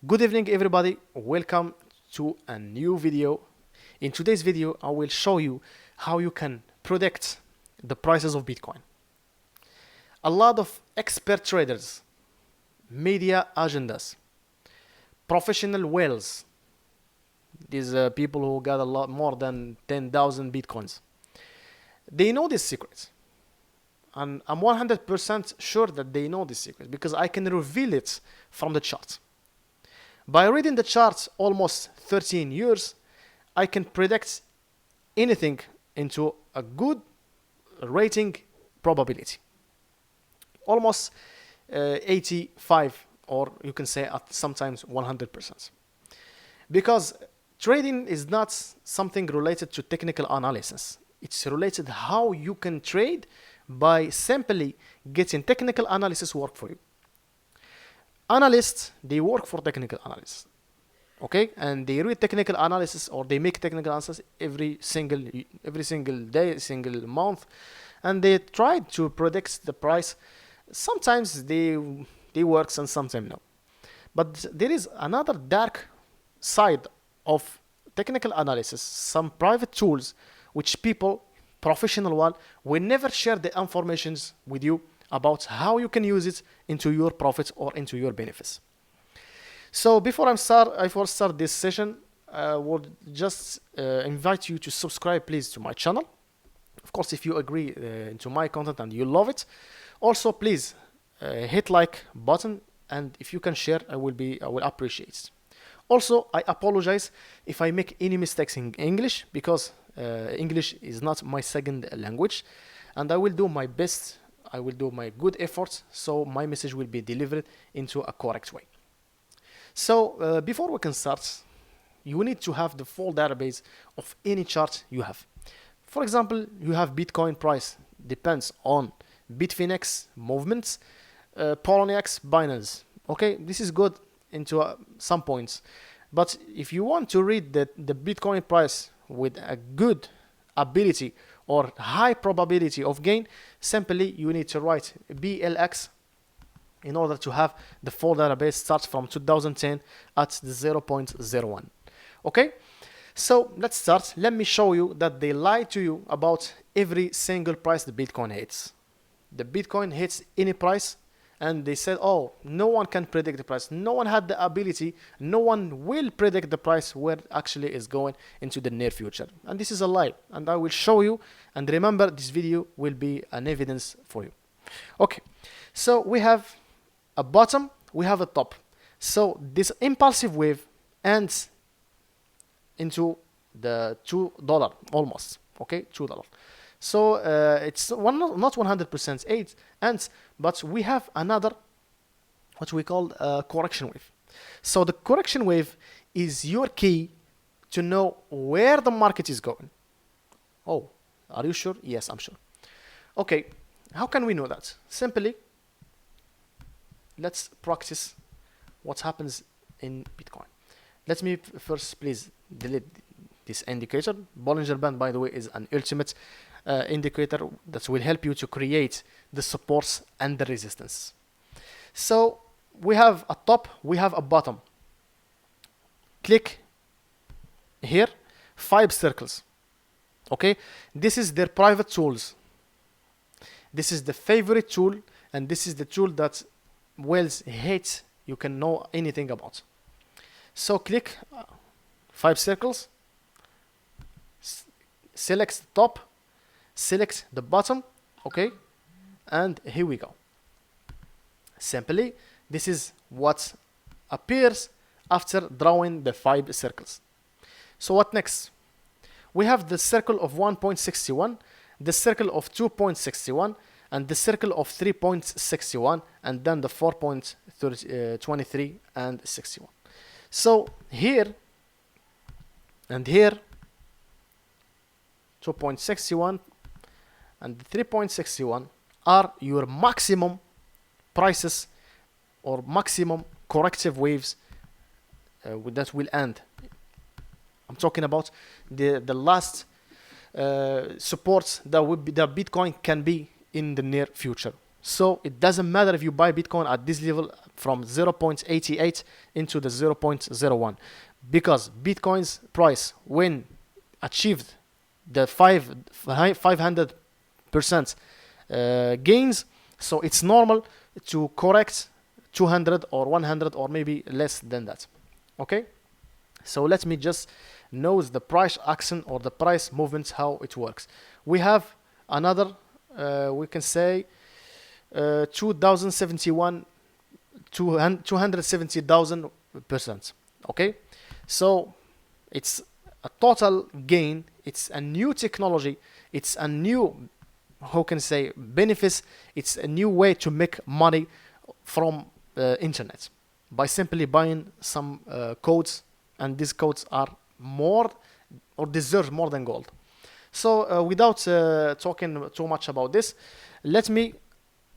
Good evening, everybody. Welcome to a new video. In today's video, I will show you how you can predict the prices of Bitcoin. A lot of expert traders, media agendas, professional whales, these people who got a lot more than 10,000 Bitcoins, they know this secret. And I'm 100% sure that they know this secret because I can reveal it from the chart. By reading the charts almost 13 years, I can predict anything into a good rating probability. Almost 85, or you can say at sometimes 100%. Because trading is not something related to technical analysis. It's related how you can trade by simply getting technical analysis work for you. Analysts, they work for technical analysis, okay, and they read technical analysis or they make technical analysis every single day, single month, and they try to predict the price. Sometimes they works and sometimes no. But there is another dark side of technical analysis, some private tools which people, professional one, will never share the informations with you about how you can use it into your profits or into your benefits. So before I start this session, I would just invite you to subscribe, please, to my channel. Of course, if you agree to my content and you love it, also please hit like button, and if you can share, I will appreciate it. Also, I apologize if I make any mistakes in English because English is not my second language, and I will do my best. I will do my good efforts so my message will be delivered into a correct way. So before we can start, you need to have the full database of any chart you have. For example, you have Bitcoin price, depends on Bitfinex movements, Poloniex, Binance. Okay, this is good into some points. But if you want to read the Bitcoin price with a good ability or high probability of gain, simply you need to write BLX in order to have the full database starts from 2010 at the 0.01. Okay, so let's start. Let me show you that they lie to you about every single price the Bitcoin hits. The Bitcoin hits any price and they said, oh, no one can predict the price. No one had the ability. No one will predict the price where it actually is going into the near future. And this is a lie. And I will show you. And remember, this video will be an evidence for you. Okay, so we have a bottom, we have a top. So this impulsive wave ends into the $2 almost. Okay, $2. So it's not 100% 8 ends, but we have another what we call a correction wave. So the correction wave is your key to know where the market is going. Oh, are you sure? Yes, I'm sure. Okay, how can we know that? Simply, let's practice what happens in Bitcoin. Let me first please delete this indicator. Bollinger Band, by the way, is an ultimate indicator that will help you to create the supports and the resistance. So we have a top, we have a bottom. Click here, 5 circles. Okay, this is their private tools. This is the favorite tool, and this is the tool that whales hate you can know anything about. So click 5 circles, select the top, select the bottom, okay, and here we go. Simply, this is what appears after drawing the 5 circles. So what next? We have the circle of 1.61, the circle of 2.61, and the circle of 3.61, and then the 4.23 and 61. So here and here, 2.61 and 3.61 are your maximum prices or maximum corrective waves that will end. I'm talking about the last supports that Bitcoin can be in the near future. So it doesn't matter if you buy Bitcoin at this level from 0.88 into the 0.01, because Bitcoin's price, when achieved the 500% gains, so it's normal to correct 200 or 100 or maybe less than that. Okay, so let me just know the price action or the price movements, how it works. We have another, we can say 2071, 270,000%. Okay, so it's a total gain. It's a new technology. It's a new, how can I say, benefits. It's a new way to make money from internet by simply buying some codes, and these codes are more or deserve more than gold. So without talking too much about this, let me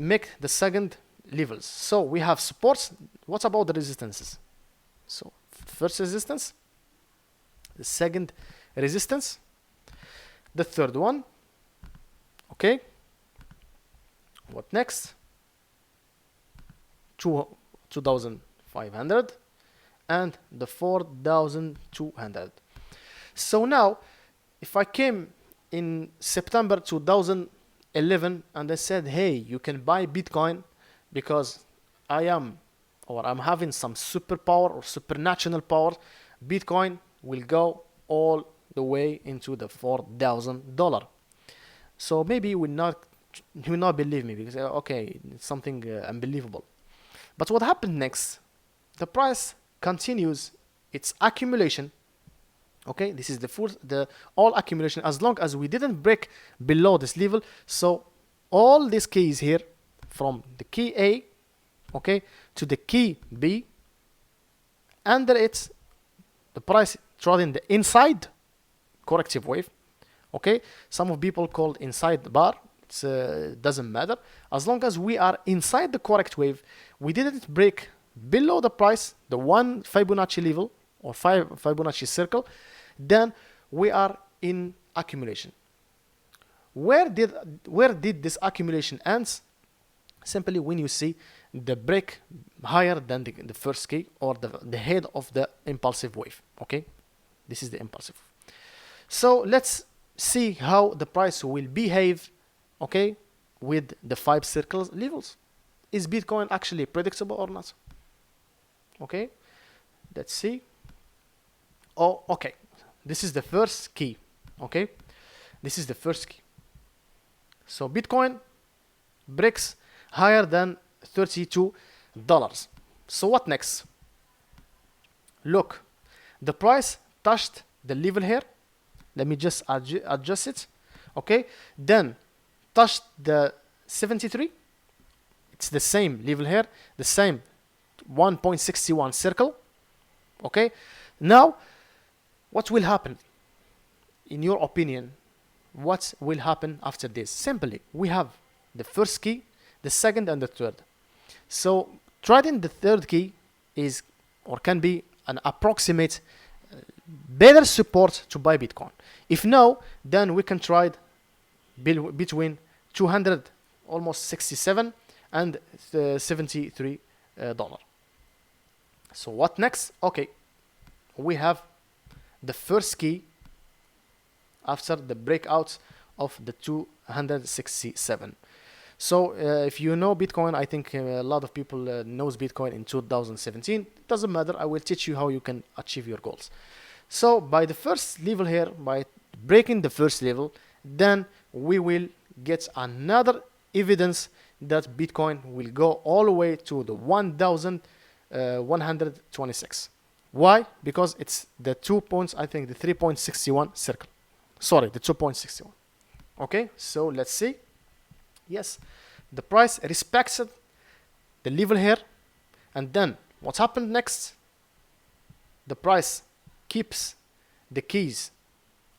make the second levels. So we have supports. What about the resistances? So first resistance, the second resistance, the third one. Okay, what next? 2,500 and the 4,200. So now if I came in September 2011 and I said, hey, you can buy Bitcoin because I'm having some superpower or supernatural power, Bitcoin will go all the way into the $4,000. So maybe you will not believe me, because okay, it's something unbelievable. But what happened next? The price continues its accumulation. Okay, this is the all accumulation, as long as we didn't break below this level. So all these keys here, from the key A, okay, to the key B, under it, the price trading the inside corrective wave. Okay, some of people call inside the bar. It doesn't matter, as long as we are inside the correct wave. We didn't break below the price, the one Fibonacci level or Fibonacci circle, then we are in accumulation. Where did this accumulation ends? Simply when you see the break higher than the first key, or the head of the impulsive wave. Okay, this is the impulsive. So let's see how the price will behave, okay, with the 5 circles levels. Is Bitcoin actually predictable or not? Okay, let's see. Oh, okay, this is the first key. Okay, this is the first key. So Bitcoin breaks higher than $32. So what next? Look, the price touched the level here. Let me just adjust it. Okay, then touched the 73. It's the same level here, the same 1.61 circle. Okay, now what will happen? In your opinion, what will happen after this? Simply, we have the first key, the second, and the third. So trading the third key is, or can be, an approximate better support to buy Bitcoin. If no, then we can trade between 200, almost 67, and $73. So what next? Okay, we have the first key after the breakout of the 267. So if you know Bitcoin, I think a lot of people knows Bitcoin in 2017. It doesn't matter. I will teach you how you can achieve your goals. So by the first level here, by breaking the first level, then we will get another evidence that Bitcoin will go all the way to the 1,126. Why? Because it's the 2 points, I think the 3.61 circle. Sorry, the 2.61. Okay, so let's see. Yes, the price respected the level here, and then what happened next? The price keeps the keys,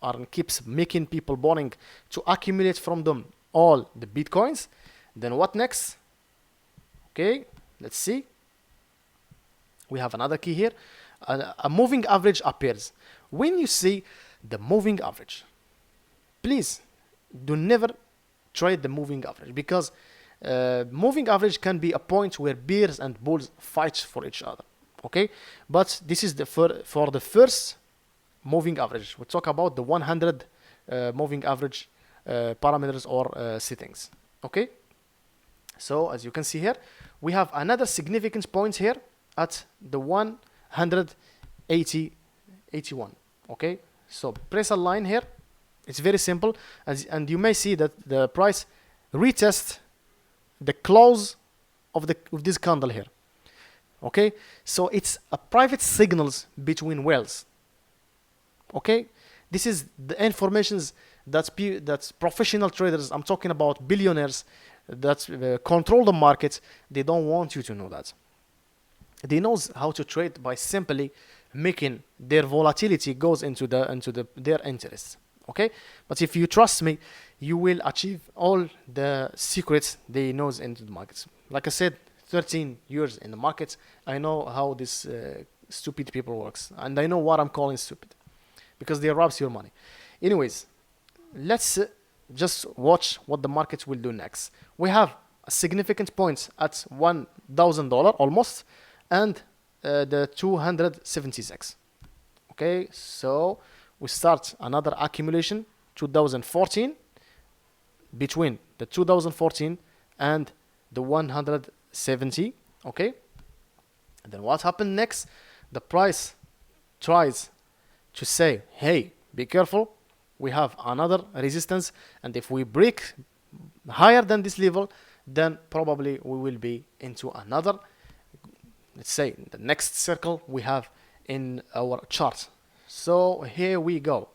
or keeps making people wanting to accumulate from them all the Bitcoins. Then what next? Okay, let's see. We have another key here. A moving average appears. When you see the moving average, please do never trade the moving average, because moving average can be a point where bears and bulls fight for each other. Okay, but this is the for the first moving average. We talk about the 100 moving average parameters or settings. Okay, so as you can see here, we have another significant point here at the 181. Okay, so press a line here. It's very simple, and you may see that the price retest the close of this candle here. Okay, so it's a private signals between whales. Okay, this is the informations that professional traders, I'm talking about billionaires that control the market, they don't want you to know that. They knows how to trade by simply making their volatility goes into their interests. Okay, but if you trust me, you will achieve all the secrets they knows into the markets. Like I said, 13 years in the markets, I know how this stupid people works, and I know what I'm calling stupid, because they robs your money. Anyways, let's just watch what the market will do next. We have a significant point at $1,000 almost, and the 276. Okay, so we start another accumulation 2014, between the 2014 and the 170. Okay, and then what happened next? The price tries to say, hey, be careful, we have another resistance, and if we break higher than this level, then probably we will be into another, let's say, the next circle we have in our chart. So here we go.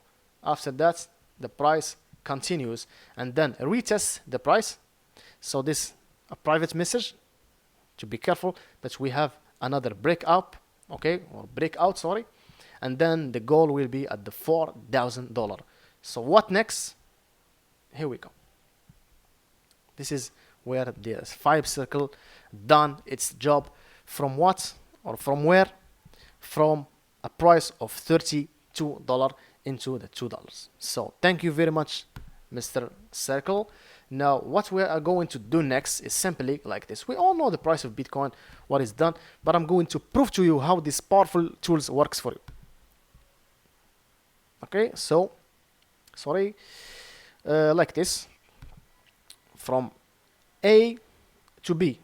After that, the price continues and then retests the price. So this a private message to be careful that we have another breakout, okay, or breakout, sorry, and then the goal will be at the $4,000. So what next? Here we go. This is where the 5 circle done its job. From what or from where? From a price of $32 into the $2. So thank you very much, Mr. Circle. Now what we are going to do next is simply like this. We all know the price of Bitcoin, what is done, but I'm going to prove to you how this powerful tools works for you. Okay, so sorry, like this, from A to B,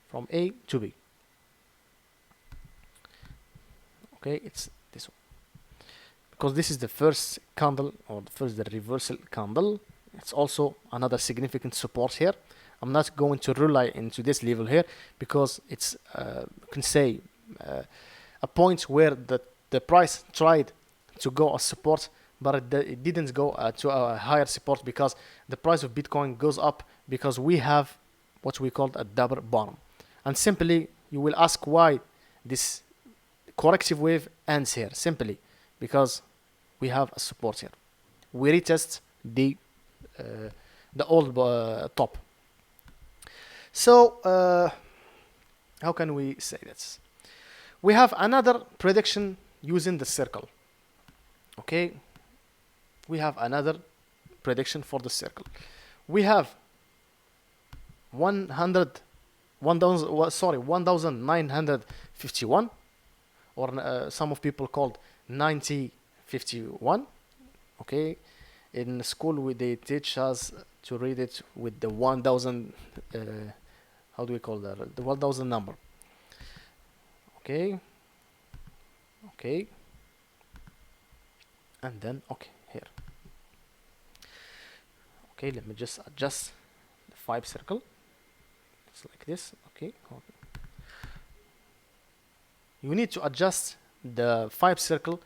from A to B. Okay, it's this one, because this is the first candle, or the reversal candle. It's also another significant support here. I'm not going to rely into this level here, because it's can say a point where the price tried to go as support, but it didn't go to a higher support, because the price of Bitcoin goes up because we have what we call a double bottom. And simply you will ask why this corrective wave ends here. Simply because we have a support here. We retest the old top. So how can we say this? We have another prediction using the circle. Okay, we have another prediction for the circle. We have 1951, or some of people called 9051. Okay, in school they teach us to read it with the 1000, how do we call that, the 1000 number. Okay, and then okay, here. Okay, let me just adjust the 5 circle. It's like this. Okay, you need to adjust the 5 circle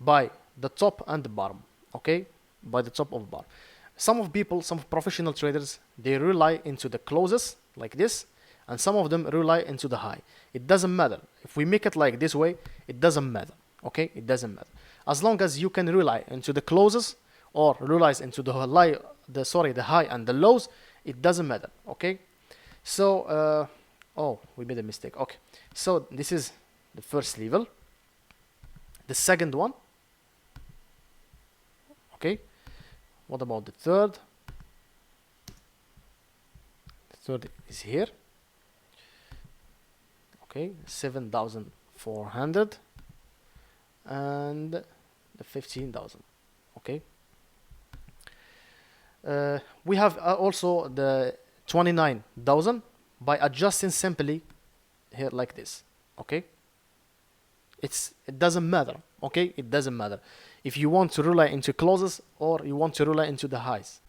by the top and the bottom. Okay, by the top of the bottom. Some professional traders, they rely into the closes like this, and some of them rely into the high. It doesn't matter if we make it like this way. It doesn't matter. Okay, it doesn't matter as long as you can rely into the closes or relies into the high, the high and the lows. It doesn't matter. Okay, so oh, we made a mistake. Okay, so this is the first level. The second one. Okay, what about the third? third is here. Okay, 7,400 and the 15,000. Okay. We have also the 29,000 by adjusting simply here like this. Okay. It doesn't matter. Okay, it doesn't matter if you want to rely into closes or you want to rely into the highs.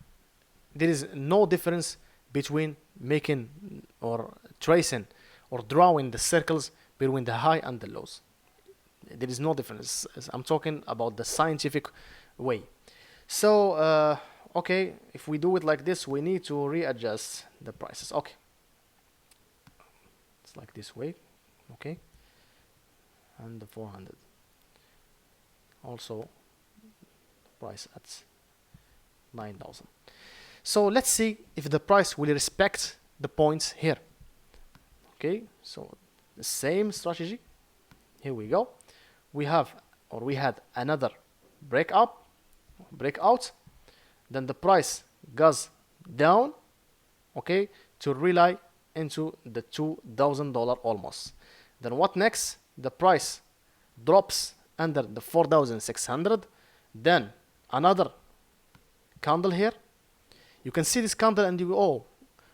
There is no difference between making or tracing or drawing the circles between the high and the lows. There is no difference. I'm talking about the scientific way. So okay, if we do it like this, we need to readjust the prices. Okay, it's like this way. Okay, and the 400 also price at 9,000. So let's see if the price will respect the points here. Okay, so the same strategy. Here we go. We have, or we had another breakout. Then the price goes down, okay, to rely into the $2,000 almost. Then what next? The price drops under the 4,600. Then another candle here. You can see this candle and you go, oh,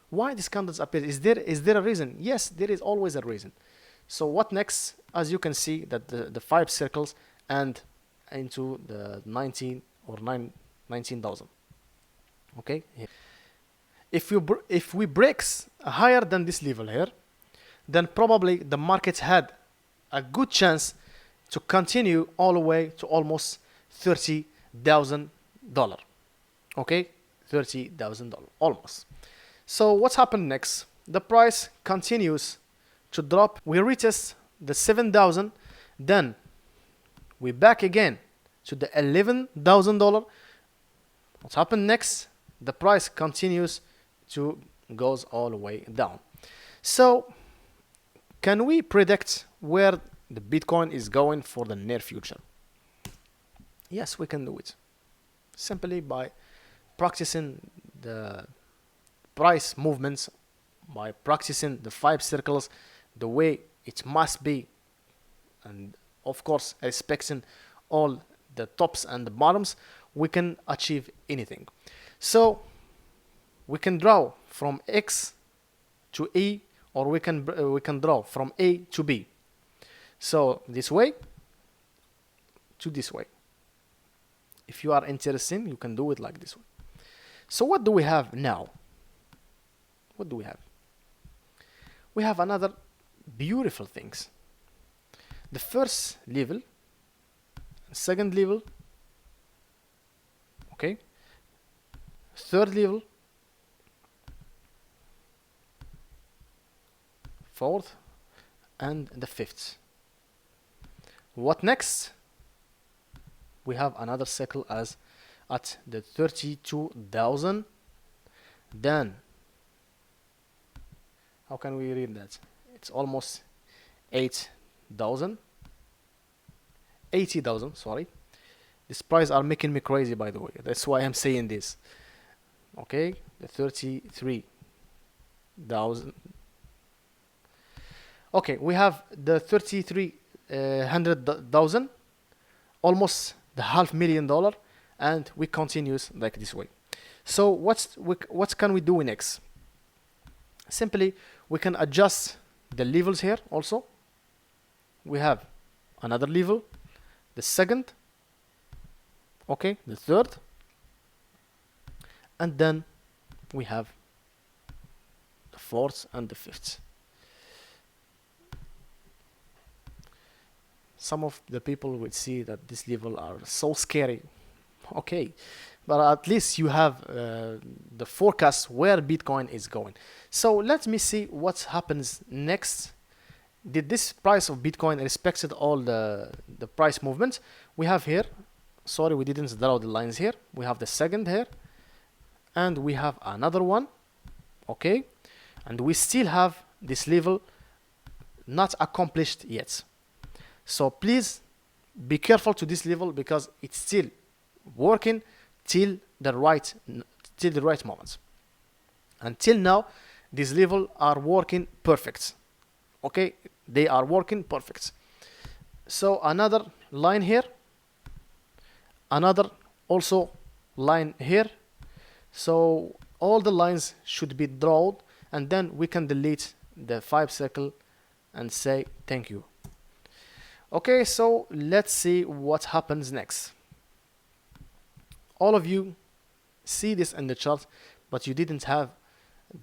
why these candles appear? Is there a reason? Yes, there is always a reason. So what next? As you can see that the 5 circles and into the 19 or 19,000. Okay. If we breaks higher than this level here, then probably the market had a good chance to continue all the way to almost $30,000. Okay, $30,000 almost. So what's happened next? The price continues to drop. We retest the 7,000, then we back again to the $11,000. What's happened next? The price continues to goes all the way down. So can we predict where the Bitcoin is going for the near future? Yes, we can do it simply by practicing the price movements, by practicing the 5 circles the way it must be, and of course respecting all the tops and the bottoms. We can achieve anything. So we can draw from X to E, or we can draw from A to B. So this way to this way. If you are interested, you can do it like this way. So what do we have now? What do we have? We have another beautiful things. The first level, second level, okay, third level, fourth, and the fifth. What next? We have another cycle as at the 32,000. Then how can we read that? It's almost 8,000, 80,000, sorry. These prices are making me crazy, by the way. That's why I'm saying this. Okay, the 33,000. Okay, we have the 33,000, almost the $500,000, and we continues like this way. So what can we do next? Simply, we can adjust the levels here also. We have another level, the second, okay, the third, and then we have the fourth and the fifth. Some of the people will see that this level are so scary. Okay, but at least you have the forecast where Bitcoin is going. So let me see what happens next. Did this price of Bitcoin respected all the price movements? We have here, sorry, we didn't draw the lines here. We have the second here, and we have another one, okay, and we still have this level not accomplished yet. So please be careful to this level because it's still working till the right moments. Until now, these levels are working perfect. Okay, they are working perfect. So another line here, another also line here. So all the lines should be drawn, and then we can delete the 5 circle and say thank you. Okay, so let's see what happens next. All of you see this in the chart, but you didn't have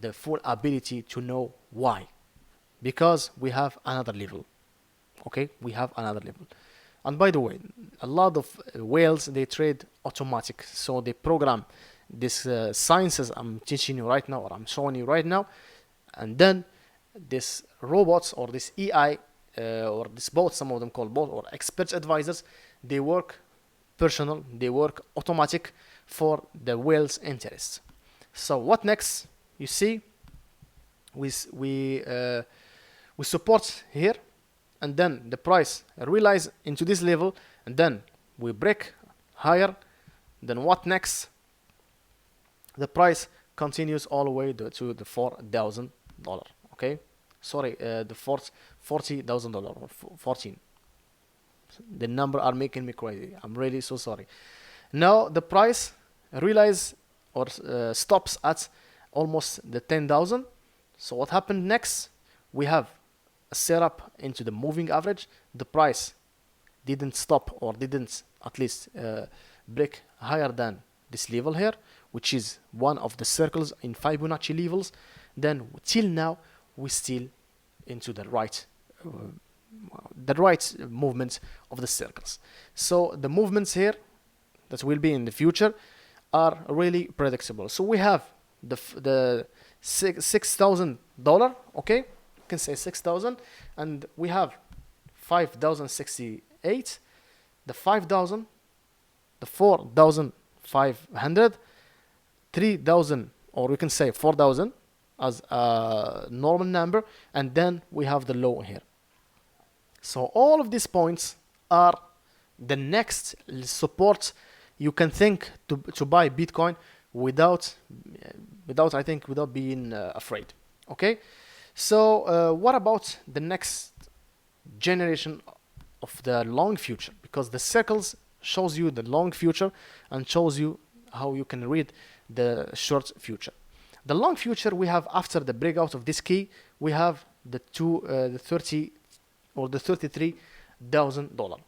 the full ability to know why, because we have another level. Okay, we have another level. And by the way, a lot of whales, they trade automatic, so they program this sciences I'm teaching you right now, or I'm showing you right now, and then this robots or this AI or this bot, some of them call bot or expert advisors, they work personal, they work automatic for the whale's interests. So what next? You see, we support here, and then the price realize into this level, and then we break higher. Then what next? The price continues all the way to the $4,000. Okay, sorry, the $40,000 or 14. The number are making me crazy. I'm really so sorry. Now the price realize or stops at almost the 10,000. So what happened next? We have a setup into the moving average. The price didn't stop, or didn't at least break higher than this level here, which is one of the circles in Fibonacci levels. Then till now we still into the right movement of the circles. So the movements here that will be in the future are really predictable. So we have the $6,000, okay, you can say 6,000, and we have 5,068, the 5,000, the 4,500, 3,000, or we can say 4,000 as a normal number, and then we have the low here. So all of these points are the next support you can think to buy Bitcoin without being afraid. Okay, so what about the next generation of the long future? Because the circles shows you the long future and shows you how you can read the short future. The long future, we have, after the breakout of this key, we have the 30 or the $33,000.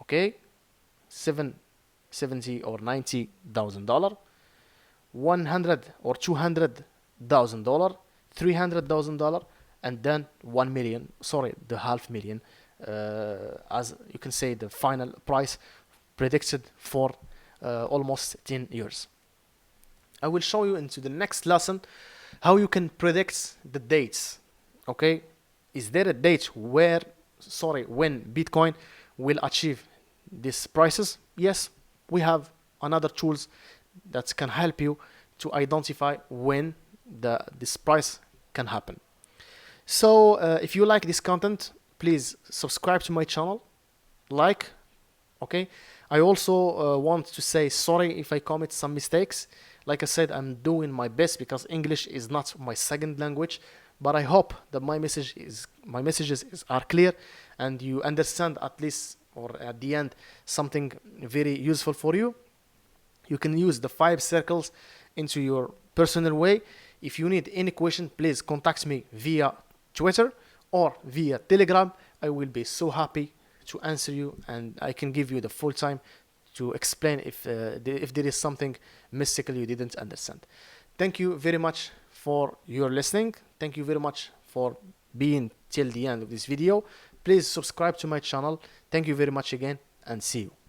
Okay, $70 or $90,000, $100 or $200,000, $300,000, and then 1 million. Sorry, the half million, as you can say, the final price predicted for almost 10 years. I will show you into the next lesson how you can predict the dates. Okay, is there a date when Bitcoin will achieve these prices? Yes, we have another tools that can help you to identify when this price can happen. So if you like this content, please subscribe to my channel, like. Okay, I also want to say sorry if I commit some mistakes. Like I said, I'm doing my best because English is not my second language, but I hope that my messages are clear and you understand at least, or at the end, something very useful for you. You can use the 5 circles into your personal way. If you need any question, please contact me via Twitter or via Telegram. I will be so happy to answer you, and I can give you the full time to explain if there is something mystical you didn't understand. Thank you very much for your listening. Thank you very much for being till the end of this video. Please subscribe to my channel. Thank you very much again, and see you.